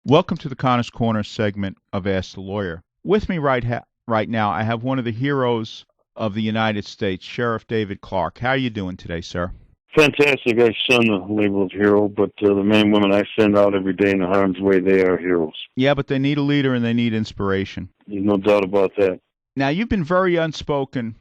Welcome to the Connors Corner segment of Ask the Lawyer. With me right now, I have one of the heroes of the United States, Sheriff David Clarke. How are you doing today, sir? Fantastic. I shun the label of hero, but the men and women I send out every day in harm's way, they are heroes. Yeah, but they need a leader and they need inspiration. There's no doubt about that. Now, you've been very outspoken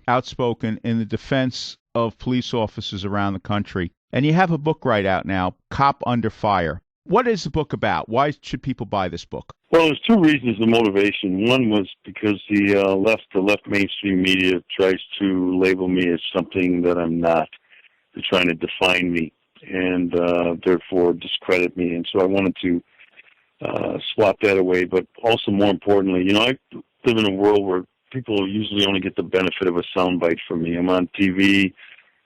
in the defense of police officers around the country, and you have a book right out now, Cop Under Fire. What is the book about? Why should people buy this book? Well, there's two reasons of motivation. One was because the left mainstream media tries to label me as something that I'm not. They're trying to define me and therefore discredit me. And so I wanted to swap that away. But also more importantly, I live in a world where people usually only get the benefit of a soundbite from me. I'm on TV,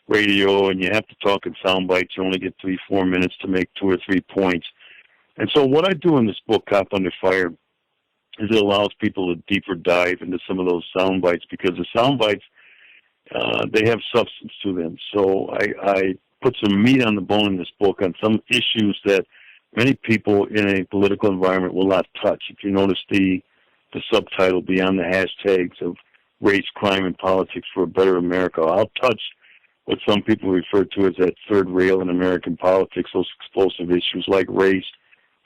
radio, and you have to talk in sound bites. You only get 3-4 minutes to make 2 or 3 points. And so what I do in this book, Cop Under Fire, is it allows people to deeper dive into some of those sound bites, because the sound bites, they have substance to them. So I put some meat on the bone in this book on some issues that many people in a political environment will not touch. If you notice the subtitle beyond the hashtags of race, crime, and politics for a better America, I'll touch what some people refer to as that third rail in American politics, those explosive issues like race,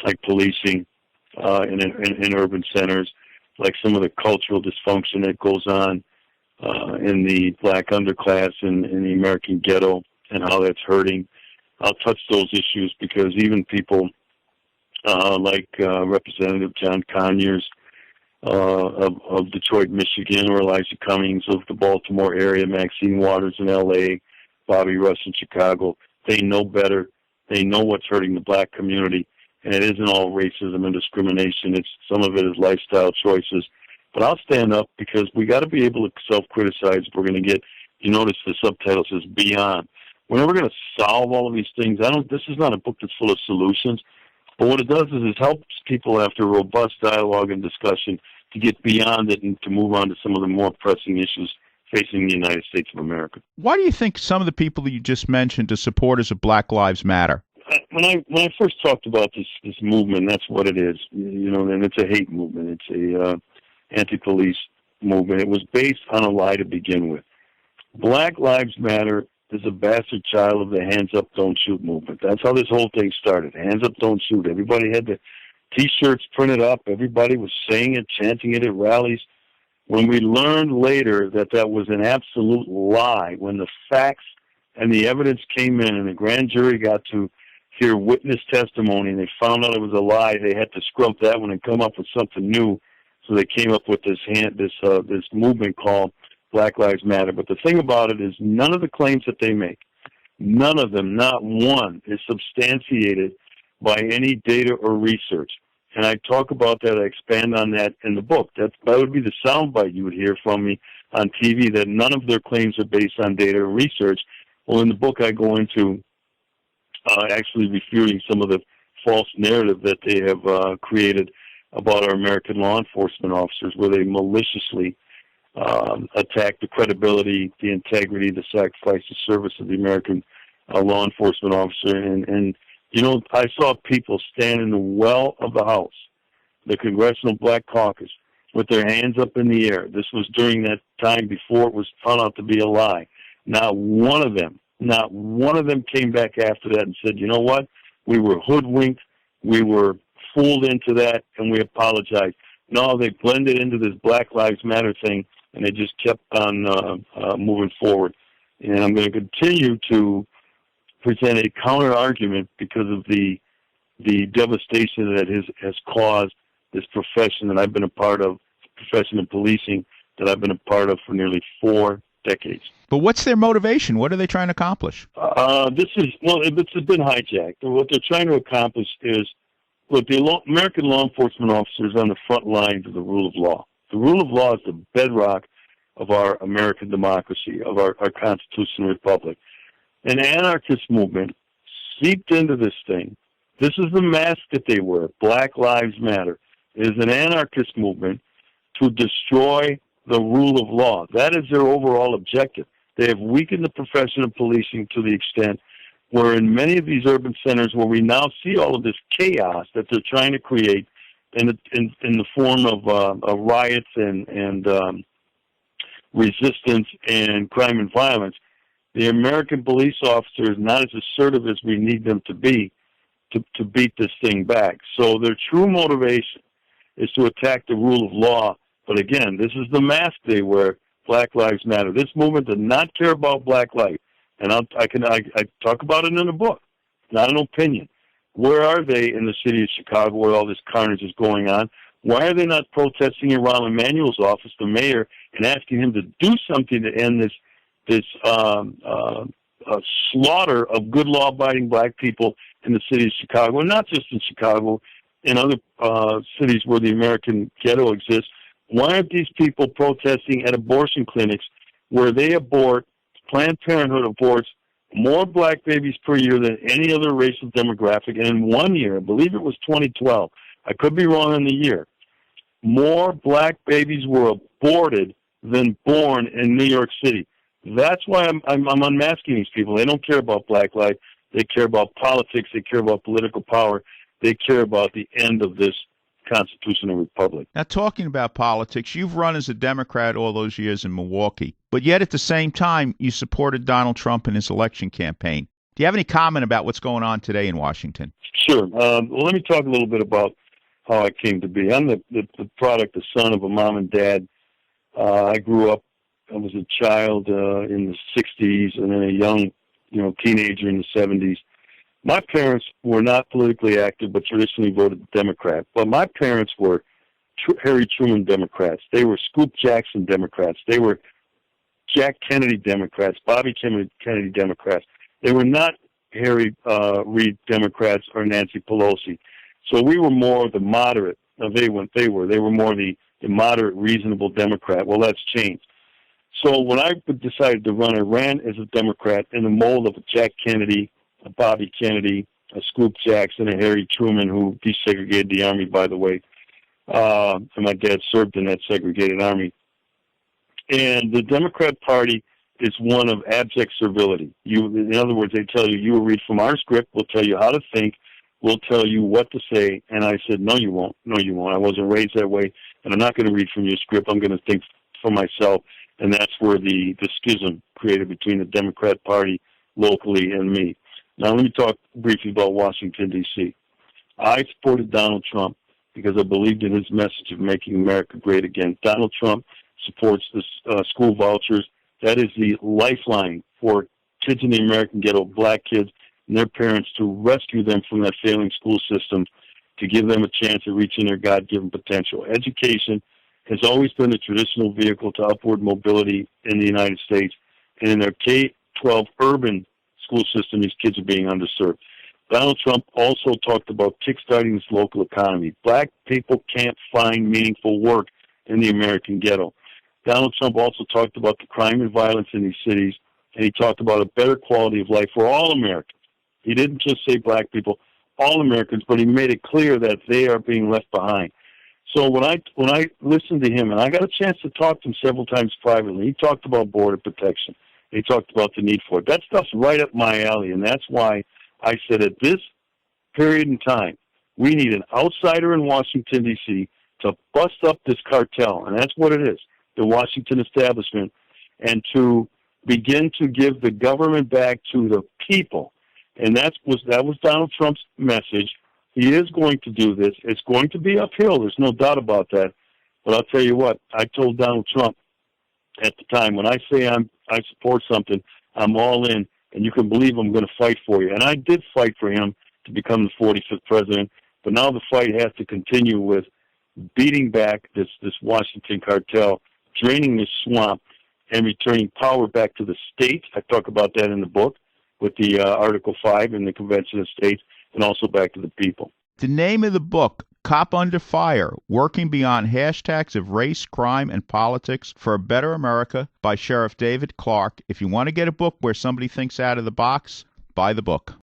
like policing in urban centers, like some of the cultural dysfunction that goes on in the black underclass in the American ghetto and how that's hurting. I'll touch those issues because even people like Representative John Conyers of Detroit, Michigan, or Elijah Cummings of the Baltimore area, Maxine Waters in L.A., Bobby Rush in Chicago, they know better. They know what's hurting the black community, and it isn't all racism and discrimination. Some of it is lifestyle choices. But I'll stand up because we got to be able to self-criticize if we're going to get, you notice the subtitle says beyond. We're never going to solve all of these things. This is not a book that's full of solutions, but what it does is it helps people after robust dialogue and discussion to get beyond it and to move on to some of the more pressing issues facing the United States of America. Why do you think some of the people that you just mentioned are supporters of Black Lives Matter? When I first talked about this movement, that's what it is. And it's a hate movement. It's a anti-police movement. It was based on a lie to begin with. Black Lives Matter is a bastard child of the Hands Up, Don't Shoot movement. That's how this whole thing started. Hands Up, Don't Shoot. Everybody had the T-shirts printed up. Everybody was saying it, chanting it at rallies. When we learned later that was an absolute lie, when the facts and the evidence came in and the grand jury got to hear witness testimony and they found out it was a lie, they had to scrub that one and come up with something new. So they came up with this movement called Black Lives Matter. But the thing about it is none of the claims that they make, none of them, not one, is substantiated by any data or research. And I talk about that, I expand on that in the book. That would be the soundbite you would hear from me on TV, that none of their claims are based on data or research. Well, in the book I go into actually refuting some of the false narrative that they have created about our American law enforcement officers, where they maliciously attack the credibility, the integrity, the sacrifice, the service of the American law enforcement officer. And I saw people stand in the well of the House, the Congressional Black Caucus, with their hands up in the air. This was during that time before it was found out to be a lie. Not one of them came back after that and said, you know what, we were hoodwinked, we were fooled into that, and we apologize. No, they blended into this Black Lives Matter thing, and they just kept on moving forward. And I'm going to continue to present a counter-argument because of the devastation that has caused this profession that I've been a part of, profession of policing that I've been a part of for nearly 4 decades. But what's their motivation? What are they trying to accomplish? It's been hijacked. What they're trying to accomplish is, look, American law enforcement officers on the front lines of the rule of law. The rule of law is the bedrock of our American democracy, of our constitutional republic. An anarchist movement seeped into this thing. This is the mask that they wear. Black Lives Matter. It is an anarchist movement to destroy the rule of law. That is their overall objective. They have weakened the profession of policing to the extent where in many of these urban centers where we now see all of this chaos that they're trying to create in the form of riots and resistance and crime and violence, the American police officers not as assertive as we need them to be to beat this thing back. So their true motivation is to attack the rule of law. But again, this is the mask they wear. Black Lives Matter. This movement does not care about black life, and I talk about it in the book. Not an opinion. Where are they in the city of Chicago where all this carnage is going on? Why are they not protesting in Rahm Emanuel's office, the mayor, and asking him to do something to end this slaughter of good law-abiding black people in the city of Chicago, and not just in Chicago, in other cities where the American ghetto exists? Why aren't these people protesting at abortion clinics where they abort, Planned Parenthood aborts more black babies per year than any other racial demographic? And in 1 year, I believe it was 2012, I could be wrong on the year, more black babies were aborted than born in New York City. That's why I'm unmasking these people. They don't care about black life. They care about politics. They care about political power. They care about the end of this constitutional republic. Now, talking about politics, you've run as a Democrat all those years in Milwaukee, but yet at the same time, you supported Donald Trump in his election campaign. Do you have any comment about what's going on today in Washington? Sure. Well, let me talk a little bit about how I came to be. I'm the product, the son of a mom and dad. I grew up, I was a child in the 60s and then a young, teenager in the 70s. My parents were not politically active, but traditionally voted Democrat. But my parents were Harry Truman Democrats. They were Scoop Jackson Democrats. They were Jack Kennedy Democrats, Bobby Kennedy Democrats. They were not Harry Reid Democrats or Nancy Pelosi. So we were more the moderate. They were more the moderate, reasonable Democrat. Well, that's changed. So when I decided to run, I ran as a Democrat in the mold of a Jack Kennedy, a Bobby Kennedy, a Scoop Jackson, a Harry Truman, who desegregated the Army, by the way. And my dad served in that segregated Army. And the Democrat Party is one of abject servility. In other words, they tell you, you will read from our script, we'll tell you how to think, we'll tell you what to say. And I said, no, you won't. No, you won't. I wasn't raised that way, and I'm not going to read from your script. I'm going to think for myself. And that's where the schism created between the Democrat Party locally and me. Now, let me talk briefly about Washington, D.C. I supported Donald Trump because I believed in his message of making America great again. Donald Trump supports the school vouchers. That is the lifeline for kids in the American ghetto, black kids and their parents, to rescue them from that failing school system, to give them a chance at reaching their God-given potential. Education has always been a traditional vehicle to upward mobility in the United States. And in their K-12 urban school system, these kids are being underserved. Donald Trump also talked about kickstarting this local economy. Black people can't find meaningful work in the American ghetto. Donald Trump also talked about the crime and violence in these cities, and he talked about a better quality of life for all Americans. He didn't just say black people, all Americans, but he made it clear that they are being left behind. So when I listened to him, and I got a chance to talk to him several times privately, he talked about border protection. He talked about the need for it. That stuff's right up my alley, and that's why I said at this period in time, we need an outsider in Washington, D.C. to bust up this cartel, and that's what it is, the Washington establishment, and to begin to give the government back to the people. And that was Donald Trump's message. He is going to do this. It's going to be uphill. There's no doubt about that. But I'll tell you what, I told Donald Trump at the time, when I say I support something, I'm all in, and you can believe I'm going to fight for you. And I did fight for him to become the 45th president, but now the fight has to continue with beating back this Washington cartel, draining this swamp, and returning power back to the states. I talk about that in the book with the Article 5 in the Convention of States, and also back to the people. The name of the book, Cop Under Fire, Working Beyond Hashtags of Race, Crime, and Politics for a Better America by Sheriff David Clarke. If you want to get a book where somebody thinks out of the box, buy the book.